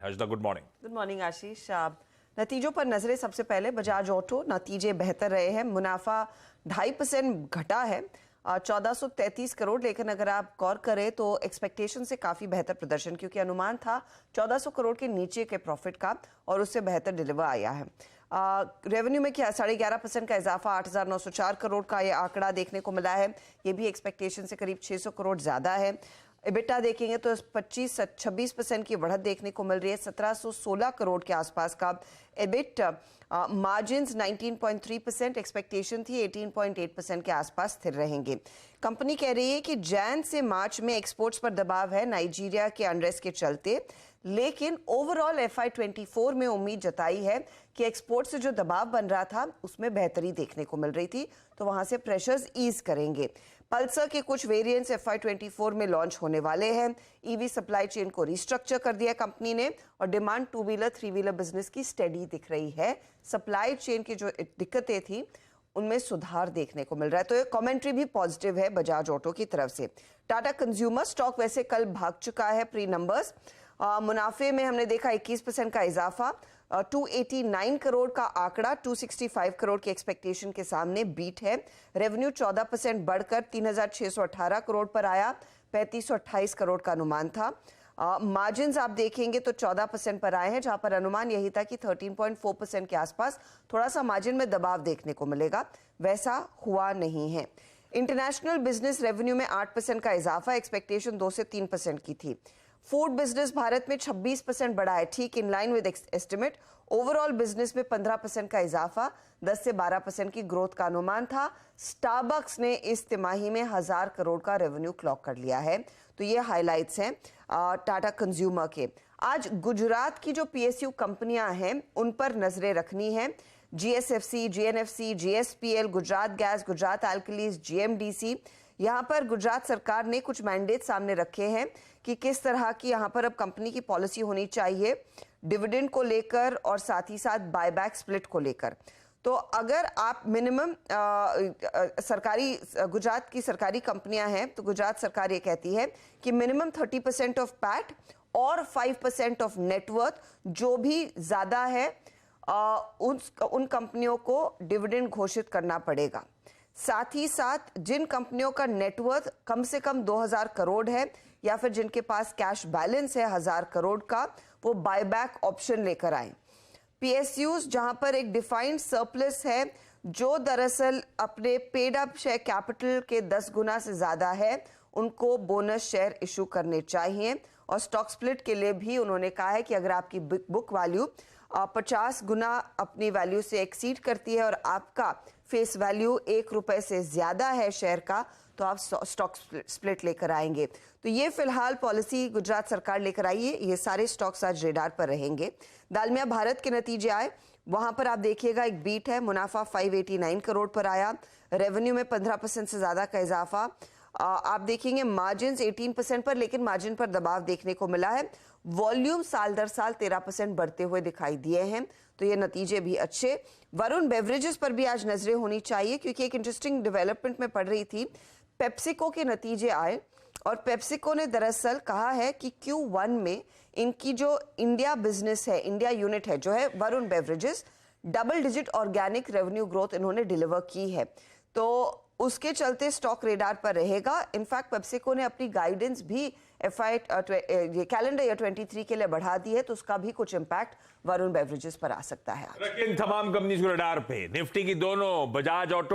Harshada, good morning. Good morning Ashish. नतीजों पर नजरें। सबसे पहले बजाज ऑटो, नतीजे बेहतर रहे हैं। मुनाफा 2.5% घटा है, 1433 करोड़। लेकिन अगर आप गौर करें तो एक्सपेक्टेशन से काफी बेहतर प्रदर्शन, क्योंकि अनुमान था 1400 करोड़ के नीचे के प्रॉफिट का और उससे बेहतर डिलीवर आया है। रेवेन्यू में क्या 11.5% का इजाफा, 8,904 करोड़ का ये आंकड़ा देखने को मिला है। ये भी एक्सपेक्टेशन से करीब 600 करोड़ ज्यादा है। EBITDA देखेंगे तो 26% की बढ़त देखने को मिल रही है, 1716 करोड़ के आसपास का EBIT। मार्जिन्स 19.3%, एक्सपेक्टेशन थी 18.8% के आसपास स्थिर रहेंगे। कंपनी कह रही है कि जैन से मार्च में एक्सपोर्ट्स पर दबाव है नाइजीरिया के अनरेस्ट के चलते, लेकिन ओवरऑल FY24 में उम्मीद जताई है कि एक्सपोर्ट से जो दबाव बन रहा था उसमें बेहतरी देखने को मिल रही थी, तो वहां से प्रेशर्स ईज करेंगे। पल्सर के कुछ वेरिएंट्स FY24 में लॉन्च होने वाले हैं। ईवी सप्लाई चेन को रिस्ट्रक्चर कर दिया कंपनी ने और डिमांड 2 व्हीलर 3 व्हीलर बिजनेस की स्टेडी दिख रही है। सप्लाई चेन की जो दिक्कतें थी उनमें सुधार देखने को मिल रहा है, तो ये कमेंट्री भी पॉजिटिव है बजाज ऑटो की तरफ से। टाटा कंज्यूमर स्टॉक वैसे कल भाग चुका है प्री नंबर्स। मुनाफे में हमने देखा 21% का इजाफा, 289 करोड़ का आंकड़ा 265 करोड़ की एक्सपेक्टेशन के सामने बीट है। रेवेन्यू 14% बढ़कर 3,618 करोड़ पर आया, 3,528 करोड़ का अनुमान था। मार्जिन्स आप देखेंगे तो 14% पर आए हैं, जहां पर अनुमान यही था कि 13.4% के आसपास थोड़ा सा मार्जिन में दबाव देखने को मिलेगा, वैसा हुआ नहीं है। इंटरनेशनल बिजनेस रेवेन्यू में 8% का इजाफा, एक्सपेक्टेशन 2 से 3% की थी। फूड बिजनेस भारत में 26% बढ़ा है, ठीक in line with estimate. Overall business में 15% का इजाफा, 10 से 12% की ग्रोथ का अनुमान था। स्टारबक्स ने इस तिमाही में 1000 करोड़ का रेवेन्यू क्लॉक कर लिया है। तो ये हाइलाइट्स हैं टाटा कंज्यूमर के। आज गुजरात की जो PSU कंपनियां हैं उन पर नजरें रखनी है। GSFC, GNFC, GSPL, Gujarat gas, Gujarat alkalis, GMDC। यहाँ पर गुजरात सरकार ने कुछ मैंडेट सामने रखे हैं कि किस तरह की यहाँ पर अब कंपनी की पॉलिसी होनी चाहिए डिविडेंड को लेकर और साथ ही साथ बायबैक स्प्लिट को लेकर। तो अगर आप मिनिमम सरकारी गुजरात की सरकारी कंपनियां हैं तो गुजरात सरकार ये कहती है कि मिनिमम 30% ऑफ पैट और 5% ऑफ नेटवर्थ जो भी ज्यादा है उन कंपनियों को डिविडेंड घोषित करना पड़ेगा। साथ ही साथ जिन कंपनियों का नेटवर्थ कम से कम 2000 करोड़ है या फिर जिनके पास कैश बैलेंस है 1000 करोड़ का, वो बायबैक ऑप्शन लेकर आए। PSUs जहां पर एक डिफाइंड सरप्लस है जो दरअसल अपने पेड अप शेयर कैपिटल के 10 गुना से ज्यादा है, उनको बोनस शेयर इशू करने चाहिए। और स्टॉक स्प्लिट के लिए भी उन्होंने कहा है कि अगर आपकी बुक वैल्यू 50 गुना अपनी वैल्यू से एक्सीड करती है और आपका फेस वैल्यू 1 रुपए से ज्यादा है शेयर का, तो आप स्टॉक स्प्लिट लेकर आएंगे। तो ये फिलहाल पॉलिसी गुजरात सरकार लेकर आई है। ये सारे स्टॉक्स आज रेडार पर रहेंगे। दालमिया भारत के नतीजे आए, वहां पर आप देखिएगा एक बीट है। मुनाफा 589 करोड़ पर आया, रेवेन्यू में 15% से ज्यादा का इजाफा। आप देखेंगे मार्जिन्स 18% पर, लेकिन मार्जिन पर दबाव देखने को मिला है। वॉल्यूम साल दर साल 13% बढ़ते हुए दिखाई दिए हैं, तो ये नतीजे भी अच्छे। वरुण बेवरेजेस पर भी आज नजरें होनी चाहिए, क्योंकि एक इंटरेस्टिंग डेवलपमेंट में पढ़ रही थी। पेप्सिको के नतीजे आए और पेप्सिको ने दरअसल कहा है कि Q1 में इनकी जो इंडिया बिजनेस है, इंडिया यूनिट है जो है Varun beverages, double digit organic revenue growth इन्होंने डिलीवर की है, तो उसके चलते स्टॉक रेडार पर रहेगा। इनफैक्ट पेप्सिको ने अपनी गाइडेंस भी कैलेंडर ईयर 23 के लिए बढ़ा दी है, तो उसका भी कुछ इंपैक्ट वरुण बेवरेजेस पर आ सकता है। इन तमाम कंपनीज को रेडार पे निफ्टी की दोनों बजाज ऑटो